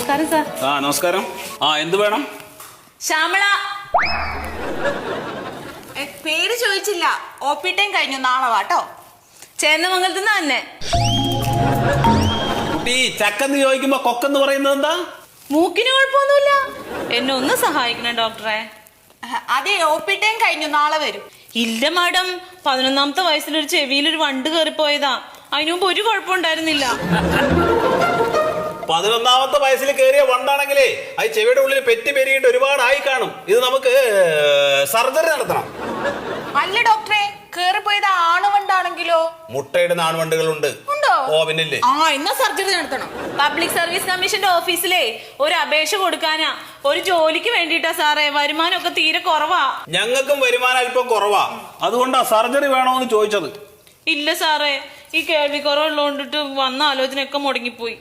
നമസ്കാരം സാർ. നമസ്കാരം. എന്ത് വേണം? ശ്യാമള. പേര് ചോദിച്ചില്ല. OP ടൈം കഴിഞ്ഞു, നാളെ വാട്ടോ. ചേന്നമംഗലത്ത് നിന്ന് തന്നെ. കുട്ടി ചക്കെന്ന് ചോദിക്കുമ്പോ കൊക്കെന്ന് പറയുന്നത് എന്താ? മൂക്കിന് കുഴപ്പമൊന്നുമില്ല. എന്നെ ഒന്ന് സഹായിക്കണം ഡോക്ടറെ. അതെ, OP ടൈം കഴിഞ്ഞു, നാളെ വരും. ഇല്ല മാഡം, 11ാമത്തെ വയസ്സിലൊരു ചെവിയിലൊരു വണ്ട് കയറിപ്പോയതാ. അതിനു മുമ്പ് ഒരു കുഴപ്പമുണ്ടായിരുന്നില്ല. 11ാമത്തെ വയസ്സിൽ കയറിയ വണ്ടാണെങ്കിലേ അത് ചെവിയുടെ ഉള്ളിൽ പെറ്റി പെരുകിട്ട് ഒരുപാടായി കാണും. ഇത് നമുക്ക് സർജറി നടത്തണം. അല്ല ഡോക്ടറെ, കേറിപ്പോയത് ആണുവണ്ടാണെങ്കിലോ? മുട്ടയിടുന്ന ആൺവണ്ടുകളുണ്ട്. പിന്നില്ലേ? എന്നാ സർജറി നടത്തണം. പബ്ലിക് സർവീസ് കമ്മീഷന്റെ ഓഫീസിലെ ഒരു അപേക്ഷ കൊടുക്കാനാ. ഒരു ജോലിക്ക് വേണ്ടിട്ടാ സാറേ. വരുമാനമൊക്കെ തീരെ കുറവാ. ഞങ്ങൾക്കും വരുമാനം അല്പം കുറവാ. അതുകൊണ്ടാ സർജറി വേണോന്ന് ചോദിച്ചത്. ഇല്ല സാറേ, ഈ കേൾവി കുറവുള്ളതുകൊണ്ടിട്ട് വന്ന ആലോചനയൊക്കെ മുടങ്ങിപ്പോയി.